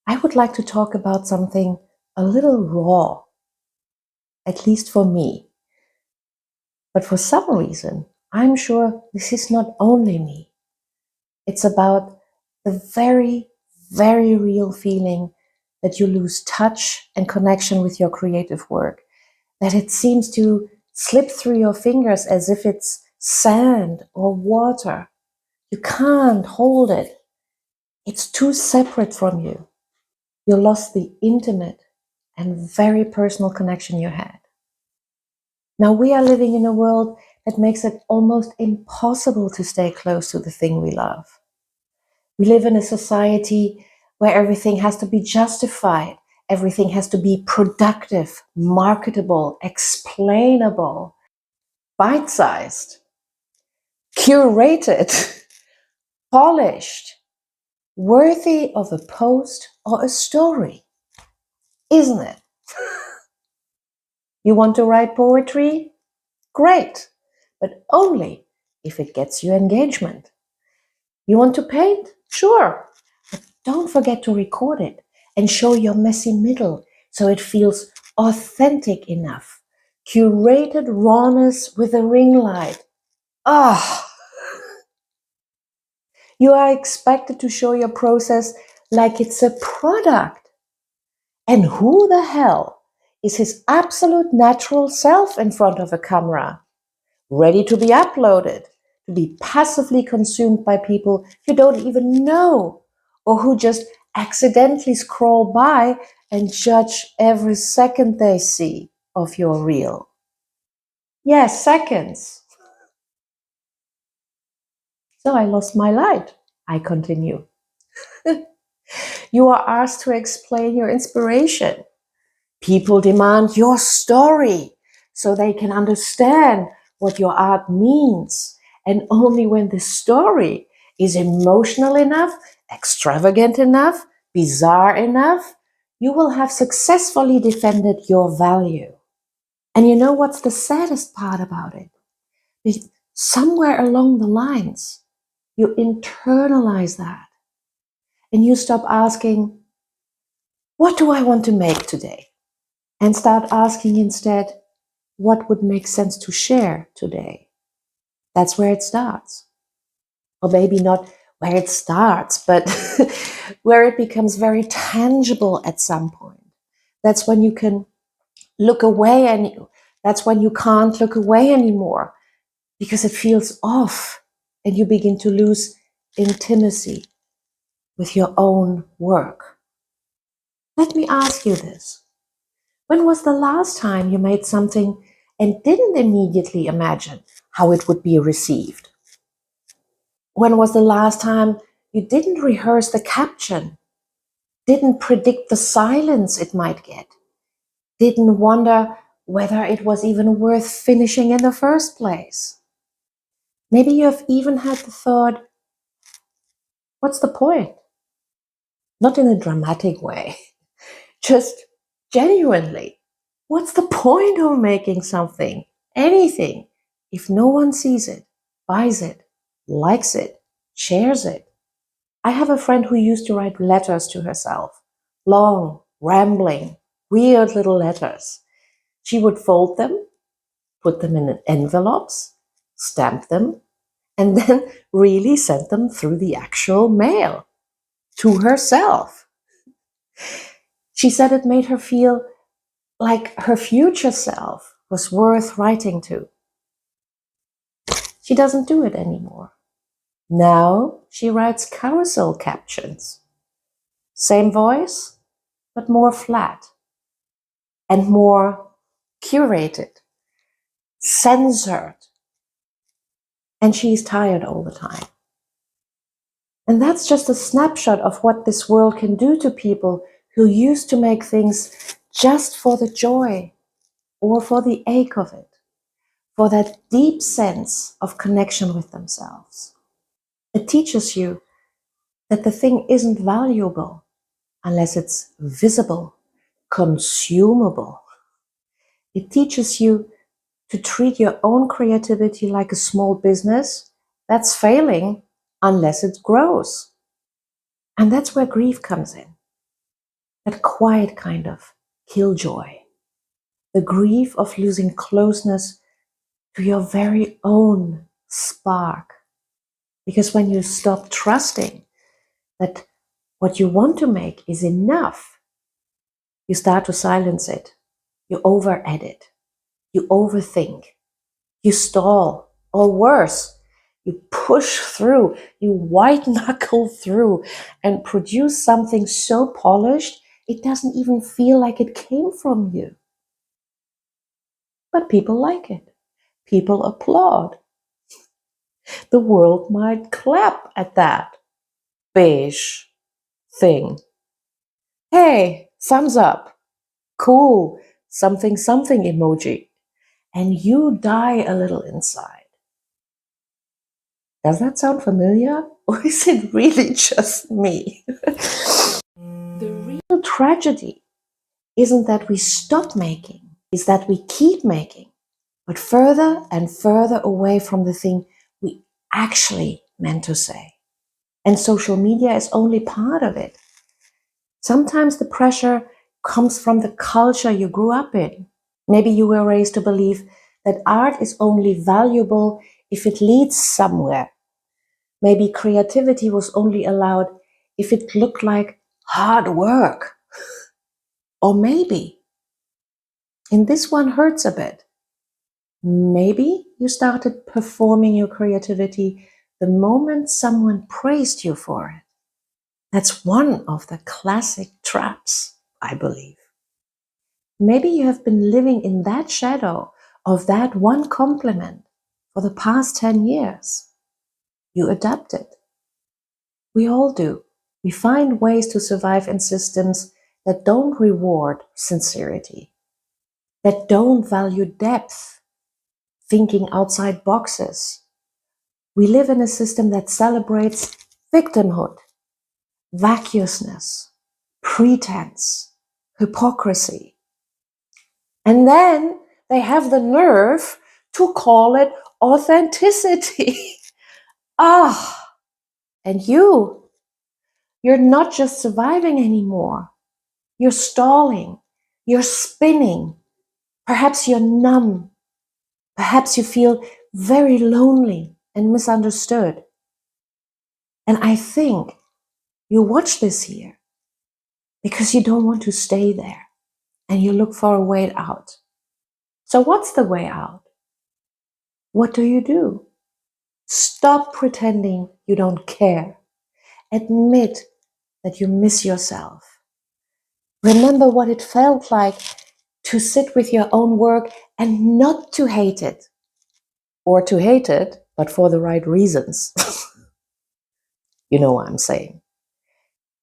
I would like to talk about something a little raw, at least for me. But for some reason, I'm sure this is not only me. It's about the very, very real feeling that you lose touch and connection with your creative work, that it seems to slip through your fingers as if it's sand or water. You can't hold it. It's too separate from you. You lost the intimate and very personal connection you had. Now we are living in a world that makes it almost impossible to stay close to the thing we love. We live in a society where everything has to be justified, everything has to be productive, marketable, explainable, bite-sized, curated, polished, worthy of a post or a story, isn't it? You want to write poetry? Great, but only if it gets you engagement. You want to paint? Sure, but don't forget to record it and show your messy middle so it feels authentic enough. Curated rawness with a ring light. Ah, you are expected to show your process like it's a product. And who the hell is his absolute natural self in front of a camera, ready to be uploaded, to be passively consumed by people you don't even know, or who just accidentally scroll by and judge every second they see of your reel? Yes, seconds. So I lost my light, I continue. You are asked to explain your inspiration. People demand your story so they can understand what your art means. And only when the story is emotional enough, extravagant enough, bizarre enough, you will have successfully defended your value. And you know what's the saddest part about it? Somewhere along the lines, you internalize that and you stop asking, what do I want to make today? And start asking instead, what would make sense to share today? That's where it starts. Or maybe not where it starts, but where it becomes very tangible at some point. That's when you can look away, and that's when you can't look away anymore because it feels off and you begin to lose intimacy with your own work. Let me ask you this. When was the last time you made something and didn't immediately imagine how it would be received? When was the last time you didn't rehearse the caption, didn't predict the silence it might get, didn't wonder whether it was even worth finishing in the first place? Maybe you have even had the thought, what's the point? Not in a dramatic way, just genuinely. What's the point of making something, anything, if no one sees it, buys it, likes it, shares it? I have a friend who used to write letters to herself, long, rambling, weird little letters. She would fold them, put them in envelopes, stamp them, and then really send them through the actual mail to herself. She said it made her feel like her future self was worth writing to. She doesn't do it anymore. Now she writes carousel captions. Same voice, but more flat and more curated, censored. And she's tired all the time. And that's just a snapshot of what this world can do to people who used to make things just for the joy or for the ache of it, for that deep sense of connection with themselves. It teaches you that the thing isn't valuable unless it's visible, consumable. It teaches you to treat your own creativity like a small business that's failing unless it grows. And that's where grief comes in. that quiet kind of killjoy, the grief of losing closeness to your very own spark. Because when you stop trusting that what you want to make is enough, you start to silence it. You over-edit. You overthink. You stall. Or worse, you push through. You white-knuckle through and produce something so polished it doesn't even feel like it came from you. But people like it. People applaud. The world might clap at that beige thing. Hey, thumbs up. Cool. Something something emoji. And you die a little inside. Does that sound familiar? Or is it really just me? The real tragedy isn't that we stop making, is that we keep making, but further and further away from the thing we actually meant to say. And social media is only part of it. Sometimes the pressure comes from the culture you grew up in. Maybe you were raised to believe that art is only valuable if it leads somewhere. Maybe creativity was only allowed if it looked like hard work. Or maybe, and this one hurts a bit, maybe you started performing your creativity the moment someone praised you for it. That's one of the classic traps, I believe. Maybe you have been living in that shadow of that one compliment for the past 10 years. You adapted. We all do. We find ways to survive in systems that don't reward sincerity, that don't value depth, thinking outside boxes. We live in a system that celebrates victimhood, vacuousness, pretense, hypocrisy. And then they have the nerve to call it authenticity. Ah, and you're not just surviving anymore. You're stalling. You're spinning. Perhaps you're numb. Perhaps you feel very lonely and misunderstood. And I think you watch this here because you don't want to stay there and you look for a way out. So what's the way out? What do? Stop pretending you don't care. Admit that you miss yourself. Remember what it felt like to sit with your own work and not to hate it. Or to hate it, but for the right reasons. You know what I'm saying.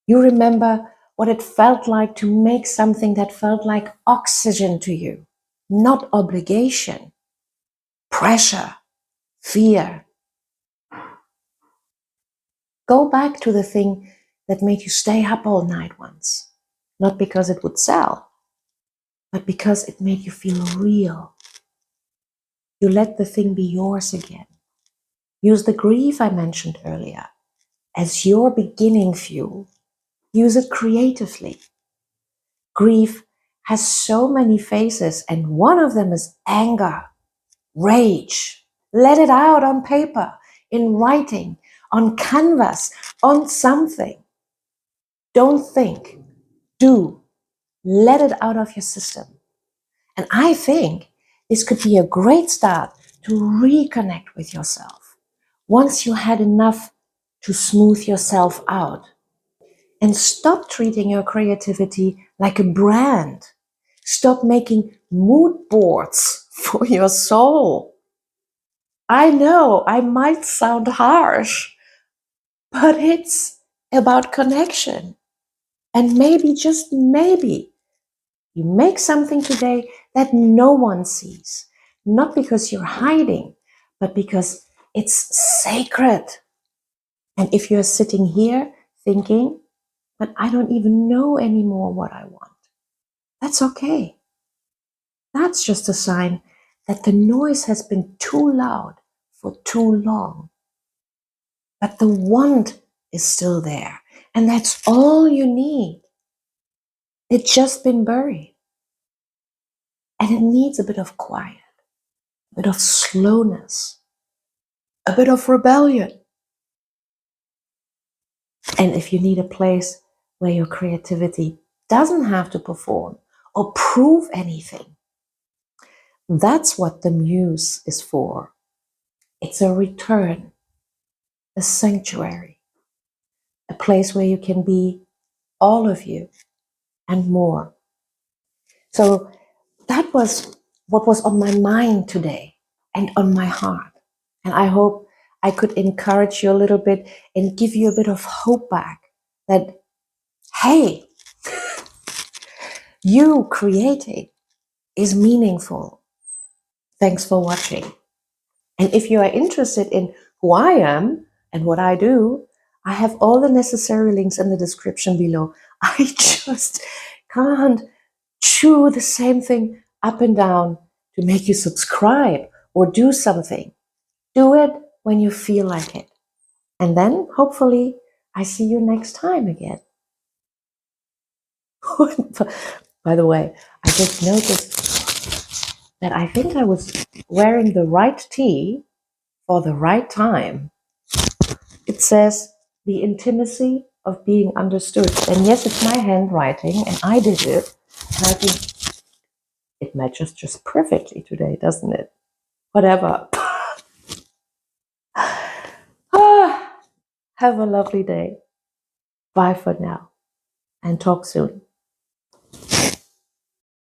You remember what it felt like to make something that felt like oxygen to you, not obligation, pressure, fear. Go back to the thing that made you stay up all night once, not because it would sell, but because it made you feel real. You let the thing be yours again. Use the grief I mentioned earlier as your beginning fuel. Use it creatively. Grief has so many faces, and one of them is anger, rage. Let it out on paper, in writing, on canvas, on something. Don't think, do. Let it out of your system. And I think this could be a great start to reconnect with yourself once you had enough to smooth yourself out. And stop treating your creativity like a brand. Stop making mood boards for your soul. I know I might sound harsh, but it's about connection. And maybe, just maybe, you make something today that no one sees. Not because you're hiding, but because it's sacred. And if you're sitting here thinking, but I don't even know anymore what I want, that's okay. That's just a sign that the noise has been too loud for too long. But the want is still there. And that's all you need. It's just been buried. And it needs a bit of quiet, a bit of slowness, a bit of rebellion. And if you need a place where your creativity doesn't have to perform or prove anything, that's what the muse is for. It's a return, a sanctuary, a place where you can be all of you and more. So that was what was on my mind today and on my heart. And I hope I could encourage you a little bit and give you a bit of hope back that, hey, you creating is meaningful. Thanks for watching. And if you are interested in who I am and what I do, I have all the necessary links in the description below. I just can't chew the same thing up and down to make you subscribe or do something. Do it when you feel like it. And then hopefully I see you next time again. By the way, I just noticed that I think I was wearing the right tee for the right time. It says the intimacy of being understood. And yes, it's my handwriting and I did it. And I think it matches just perfectly today, doesn't it? Whatever. Have a lovely day. Bye for now and talk soon.